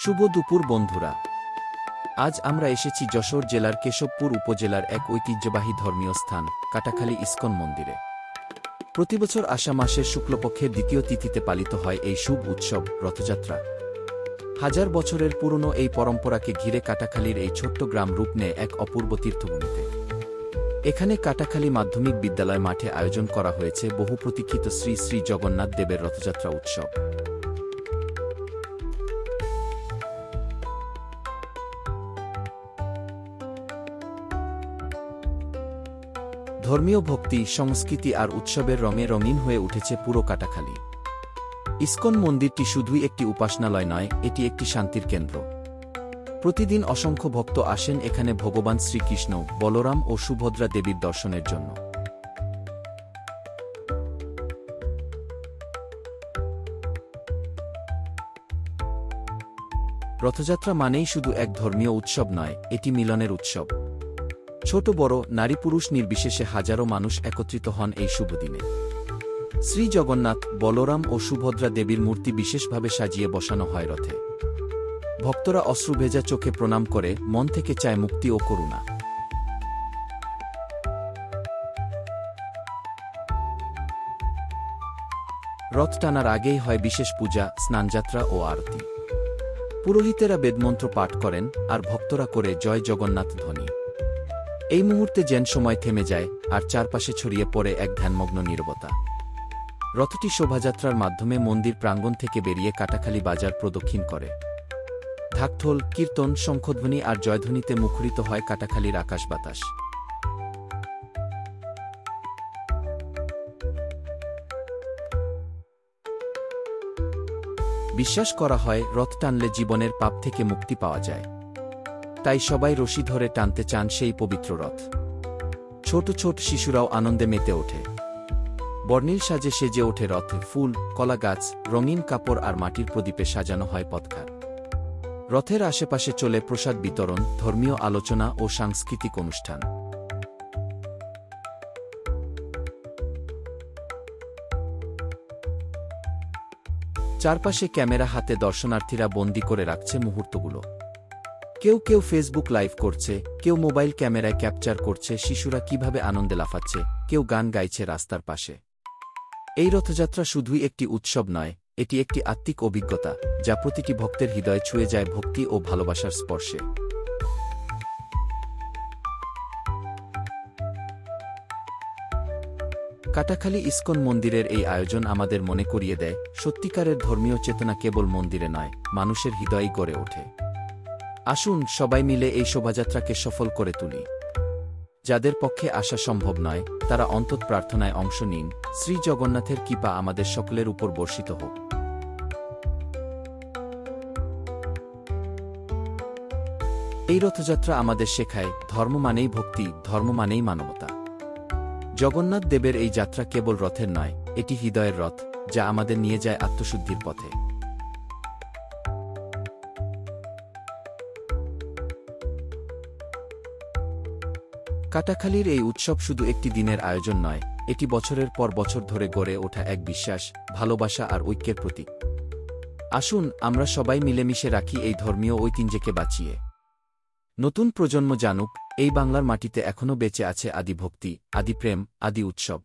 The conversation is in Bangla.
শুভ দুপুর বন্ধুরা। আজ আমরা এসেছি যশোর জেলার কেশবপুর উপজেলার এক ঐতিহ্যবাহী ধর্মীয় স্থান কাটাখালী ইস্কন মন্দিরে। প্রতিবছর আষাঢ় মাসের শুক্লপক্ষের দ্বিতীয় তিথিতে পালিত হয় এই শুভ উৎসব রথযাত্রা। হাজার বছরের পুরনো এই পরম্পরাকে ঘিরে কাটাখালীর এই ছোট্ট গ্রাম রূপ নেয় এক অপূর্ব তীর্থভূমিতে। এখানে কাটাখালী মাধ্যমিক বিদ্যালয় মাঠে আয়োজন করা হয়েছে বহু প্রতীক্ষিত শ্রী শ্রী জগন্নাথ দেবের রথযাত্রা উৎসব। ধর্মীয় ভক্তি, সংস্কৃতি আর উৎসবের রঙে রঙিন হয়ে উঠেছে পুরো কাটাখালী। ইস্কন মন্দিরটি শুধুই একটি উপাসনালয় নয়, এটি একটি শান্তির কেন্দ্র। প্রতিদিন অসংখ্য ভক্ত আসেন এখানে ভগবান শ্রীকৃষ্ণ, বলরাম ও সুভদ্রা দেবীর দর্শনের জন্য। রথযাত্রা মানেই শুধু এক ধর্মীয় উৎসব নয়, এটি মিলনের উৎসব। ছোট বড়, নারী পুরুষ নির্বিশেষে হাজারো মানুষ একত্রিত হন এই শুভ দিনে। শ্রী জগন্নাথ, বলরাম ও সুভদ্রা দেবীর মূর্তি বিশেষভাবে সাজিয়ে বসানো হয় রথে। ভক্তরা অশ্রুভেজা চোখে প্রণাম করে, মন থেকে চায় মুক্তি ও করুণা। রথ টানার আগেই হয় বিশেষ পূজা, স্নানযাত্রা ও আরতি। পুরোহিতেরা বেদমন্ত্র পাঠ করেন আর ভক্তরা করে জয় জগন্নাথ ধ্বনি। এই মুহূর্তে যেন সময় থেমে যায় আর চারপাশে ছড়িয়ে পড়ে এক ধ্যানমগ্ন নীরবতা। রথটি শোভাযাত্রার মাধ্যমে মন্দির প্রাঙ্গণ থেকে বেরিয়ে কাটাখালী বাজার প্রদক্ষিণ করে। ঢাকঢোল, কীর্তন, শঙ্খধ্বনি আর জয়ধ্বনিতে মুখরিত হয় কাটাখালীর আকাশ বাতাস। বিশ্বাস করা হয় রথ টানলে জীবনের পাপ থেকে মুক্তি পাওয়া যায়। তাই সবাই রশি ধরে টানতে চান সেই পবিত্র রথ। ছোট ছোট শিশুরাও আনন্দে মেতে ওঠে। বর্ণিল সাজে সেজে ওঠে রথে, ফুল, কলা গাছ, রঙিন কাপড় আর মাটির প্রদীপে সাজানো হয় পথঘাট। রথের আশেপাশে চলে প্রসাদ বিতরণ, ধর্মীয় আলোচনা ও সাংস্কৃতিক অনুষ্ঠান। চারপাশে ক্যামেরা হাতে দর্শনার্থীরা বন্দী করে রাখছে মুহূর্তগুলো। কেউ কেউ ফেসবুক লাইভ করছে, কেউ মোবাইল ক্যামেরায় ক্যাপচার করছে শিশুরা কিভাবে আনন্দে লাফাচ্ছে, কেউ গান গাইছে রাস্তার পাশে। এই রথযাত্রা শুধুই একটি উৎসব নয়, এটি একটি আত্মিক অভিজ্ঞতা যা প্রতিটি ভক্তের হৃদয়ে ছুঁয়ে যায় ভক্তি ও ভালোবাসার স্পর্শে। কাটাখালী ইস্কন মন্দিরের এই আয়োজন আমাদের মনে করিয়ে দেয়, সত্যিকারের ধর্মীয় চেতনা কেবল মন্দিরে নয়, মানুষের হৃদয়েই গড়ে ওঠে। আসুন সবাই মিলে এই শোভাযাত্রাকে সফল করে তুলি। যাদের পক্ষে আসা সম্ভব নয়, তারা অন্তত প্রার্থনায় অংশ নিন। শ্রী জগন্নাথের কৃপা আমাদের সকলের উপর বর্ষিত হোক। এই রথযাত্রা আমাদের শেখায়, ধর্ম মানেই ভক্তি, ধর্ম মানেই মানবতা। জগন্নাথ দেবের এই যাত্রা কেবল রথের নয়, এটি হৃদয়ের রথ যা আমাদের নিয়ে যায় আত্মশুদ্ধির পথে। কাটাখালীর এই উৎসব শুধু একটি দিনের আয়োজন নয়, এটি বছরের পর বছর ধরে গড়ে ওঠা এক বিশ্বাস, ভালোবাসা আর ঐক্যের প্রতীক। আসুন আমরা সবাই মিলেমিশে রাখি এই ধর্মীয় ঐতিহ্যকে বাঁচিয়ে। নতুন প্রজন্ম জানুক, এই বাংলার মাটিতে এখনও বেঁচে আছে আদি ভক্তি, আদি প্রেম, আদি উৎসব।